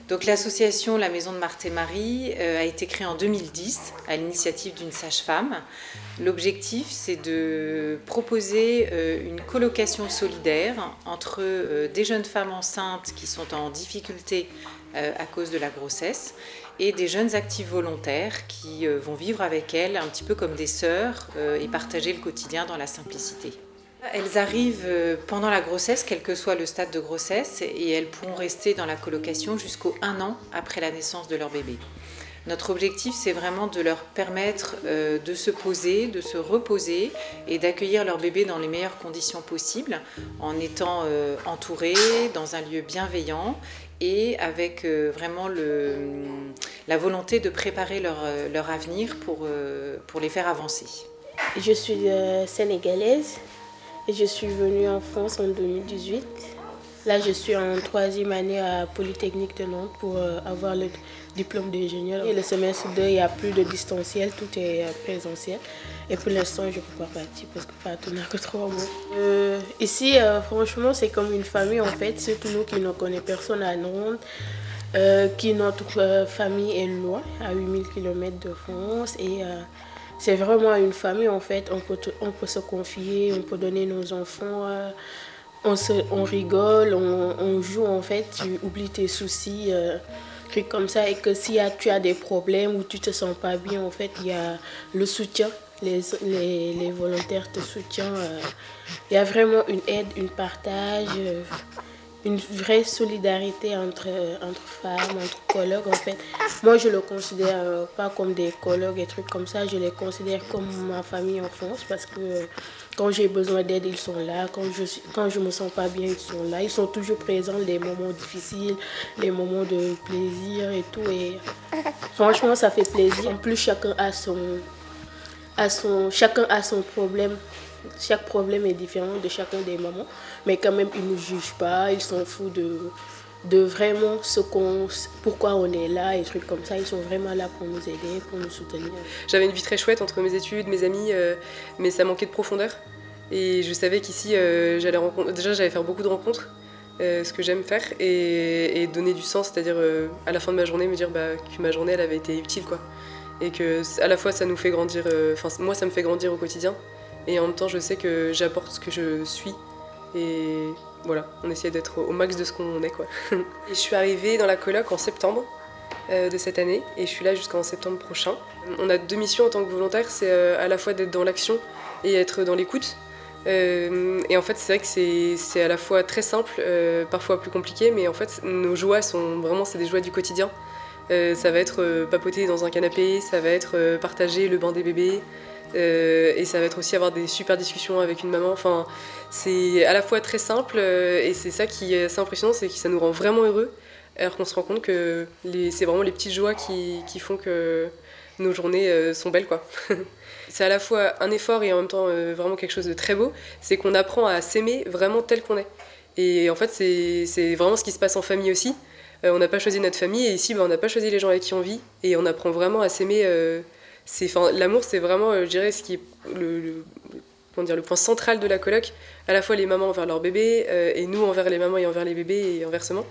Donc l'association La Maison de Marthe et Marie a été créée en 2010 à l'initiative d'une sage-femme. L'objectif, c'est de proposer une colocation solidaire entre des jeunes femmes enceintes qui sont en difficulté à cause de la grossesse et des jeunes actives volontaires qui vont vivre avec elles un petit peu comme des sœurs et partager le quotidien dans la simplicité. Elles arrivent pendant la grossesse, quel que soit le stade de grossesse, et elles pourront rester dans la colocation jusqu'au 1 an après la naissance de leur bébé. Notre objectif, c'est vraiment de leur permettre de se poser, de se reposer et d'accueillir leur bébé dans les meilleures conditions possibles, en étant entourées, dans un lieu bienveillant et avec vraiment la volonté de préparer leur avenir pour les faire avancer. Je suis sénégalaise et je suis venue en France en 2018. Là, je suis en 3e année à Polytechnique de Nantes pour avoir le diplôme d'ingénieur. Et le semestre 2, il n'y a plus de distanciel, tout est présentiel. Et pour l'instant, je ne peux pas partir parce que Fatou n'a que 3 mois. Ici, franchement, c'est comme une famille en fait. Surtout nous qui ne connaissons personne à Nantes, qui notre famille est loin, à 8000 km de France. Et c'est vraiment une famille en fait. On peut se confier, on peut donner nos enfants. On rigole, on joue en fait, tu oublies tes soucis, trucs comme ça. Et que si tu as des problèmes ou tu te sens pas bien, en fait, il y a le soutien. Les volontaires te soutiennent. Il y a vraiment une aide, un partage, une vraie solidarité entre femmes, entre collègues en fait. Moi je le considère pas comme des collègues et trucs comme ça, je les considère comme ma famille en France parce que quand j'ai besoin d'aide ils sont là, quand je me sens pas bien ils sont là, ils sont toujours présents les moments difficiles, les moments de plaisir et tout et franchement ça fait plaisir. En plus chacun a son problème. Chaque problème est différent de chacun des mamans, mais quand même, ils ne nous jugent pas, ils s'en foutent de vraiment pourquoi on est là et trucs comme ça. Ils sont vraiment là pour nous aider, pour nous soutenir. J'avais une vie très chouette entre mes études, mes amis, mais ça manquait de profondeur. Et je savais qu'ici, j'allais faire beaucoup de rencontres, ce que j'aime faire, et donner du sens, c'est-à-dire à la fin de ma journée, me dire que ma journée elle avait été utile, quoi. Et que à la fois ça nous fait grandir, moi ça me fait grandir au quotidien. Et en même temps, je sais que j'apporte ce que je suis. Et voilà, on essaie d'être au max de ce qu'on est, quoi. Et je suis arrivée dans la coloc en septembre de cette année. Et je suis là jusqu'en septembre prochain. On a 2 missions en tant que volontaire. C'est à la fois d'être dans l'action et être dans l'écoute. Et en fait, c'est vrai que c'est à la fois très simple, parfois plus compliqué. Mais en fait, nos joies c'est des joies du quotidien. Ça va être papoter dans un canapé, ça va être partager le bain des bébés. Et ça va être aussi avoir des super discussions avec une maman. Enfin, c'est à la fois très simple et c'est ça qui est assez impressionnant, c'est que ça nous rend vraiment heureux, alors qu'on se rend compte que c'est vraiment les petites joies qui font que nos journées sont belles, quoi. C'est à la fois un effort et en même temps vraiment quelque chose de très beau, c'est qu'on apprend à s'aimer vraiment tel qu'on est. Et en fait, c'est vraiment ce qui se passe en famille aussi. On n'a pas choisi notre famille et ici, on n'a pas choisi les gens avec qui on vit et on apprend vraiment à s'aimer. L'amour, c'est vraiment, je dirais, ce qui est le point central de la coloc. À la fois les mamans envers leurs bébés et nous envers les mamans et envers les bébés et inversement.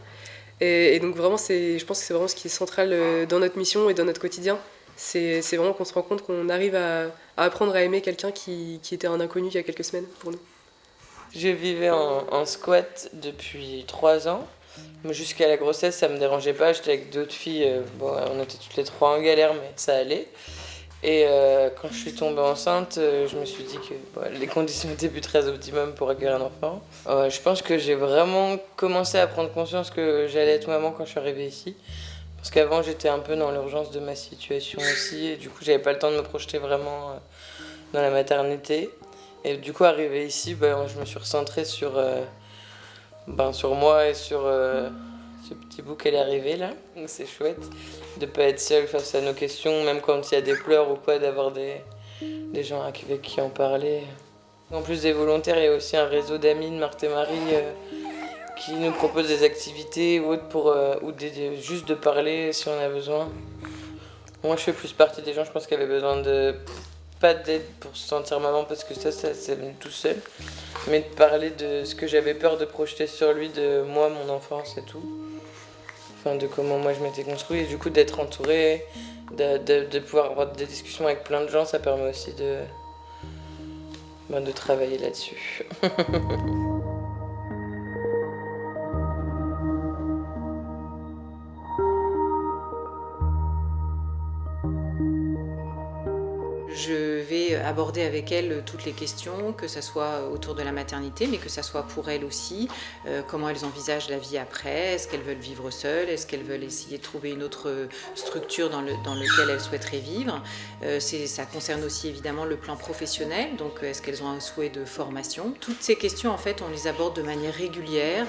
Et donc vraiment, je pense que c'est vraiment ce qui est central dans notre mission et dans notre quotidien. C'est vraiment qu'on se rend compte qu'on arrive à apprendre à aimer quelqu'un qui était un inconnu il y a quelques semaines pour nous. Je vivais en squat depuis 3 ans. Jusqu'à la grossesse, ça me dérangeait pas. J'étais avec d'autres filles. On était toutes les 3 en galère, mais ça allait. Et quand je suis tombée enceinte, je me suis dit que les conditions n'étaient plus très optimum pour accueillir un enfant. Je pense que j'ai vraiment commencé à prendre conscience que j'allais être maman quand je suis arrivée ici. Parce qu'avant, j'étais un peu dans l'urgence de ma situation aussi. Et du coup, j'avais pas le temps de me projeter vraiment dans la maternité. Et du coup, arrivée ici, je me suis recentrée sur moi et sur ce petit bout qu'elle est arrivée là. Donc c'est chouette de pas être seule face à nos questions, même quand il y a des pleurs ou quoi, d'avoir des gens avec qui en parler. En plus des volontaires, il y a aussi un réseau d'amis de Marthe et Marie qui nous propose des activités ou autres juste de parler si on a besoin. Moi je fais plus partie des gens, je pense, qui avaient besoin pas d'aide pour se sentir maman parce que ça c'est venu tout seul, mais de parler de ce que j'avais peur de projeter sur lui, de moi, mon enfance et tout. de comment moi je m'étais construit. Et du coup, d'être entourée, de pouvoir avoir des discussions avec plein de gens, ça permet aussi de travailler là-dessus. Je vais aborder avec elle toutes les questions, que ce soit autour de la maternité, mais que ce soit pour elle aussi, comment elles envisagent la vie après, est-ce qu'elles veulent vivre seules, est-ce qu'elles veulent essayer de trouver une autre structure dans laquelle elles souhaiteraient vivre. Ça concerne aussi évidemment le plan professionnel, donc est-ce qu'elles ont un souhait de formation. Toutes ces questions, en fait, on les aborde de manière régulière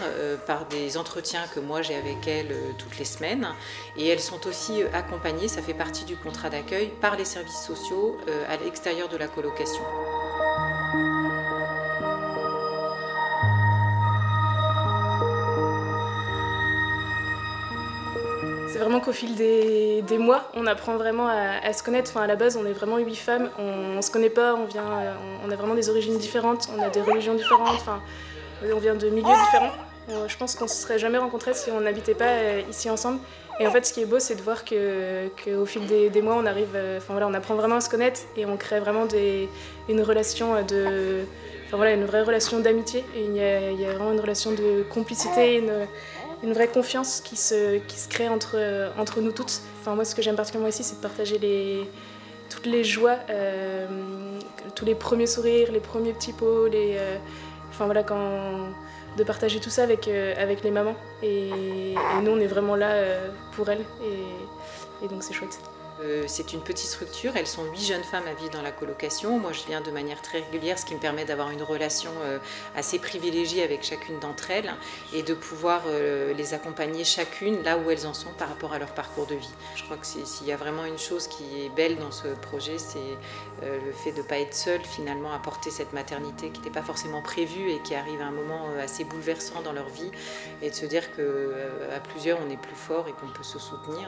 par des entretiens que moi j'ai avec elles toutes les semaines, et elles sont aussi accompagnées, ça fait partie du contrat d'accueil, par les services sociaux à l'extérieur de la colocation. C'est vraiment qu'au fil des mois, on apprend vraiment à se connaître. Enfin, à la base, on est vraiment 8 femmes, on se connaît pas, on a vraiment des origines différentes, on a des religions différentes, enfin, on vient de milieux différents. Je pense qu'on ne se serait jamais rencontrés si on n'habitait pas ici ensemble. Et en fait, ce qui est beau, c'est de voir qu'au fil des mois, on arrive, on apprend vraiment à se connaître et on crée vraiment une relation une vraie relation d'amitié. Et il y a vraiment une relation de complicité, une vraie confiance qui se crée entre nous toutes. Enfin, moi, ce que j'aime particulièrement ici, c'est de partager toutes les joies, tous les premiers sourires, les premiers petits pots, de partager tout ça avec les mamans. Et nous, on est vraiment là pour elles. Et donc, c'est chouette. C'est une petite structure, elles sont 8 jeunes femmes à vivre dans la colocation. Moi je viens de manière très régulière, ce qui me permet d'avoir une relation assez privilégiée avec chacune d'entre elles et de pouvoir les accompagner chacune là où elles en sont par rapport à leur parcours de vie. Je crois que s'il y a vraiment une chose qui est belle dans ce projet, c'est le fait de ne pas être seule finalement à porter cette maternité qui n'était pas forcément prévue et qui arrive à un moment assez bouleversant dans leur vie, et de se dire qu'à plusieurs on est plus fort et qu'on peut se soutenir.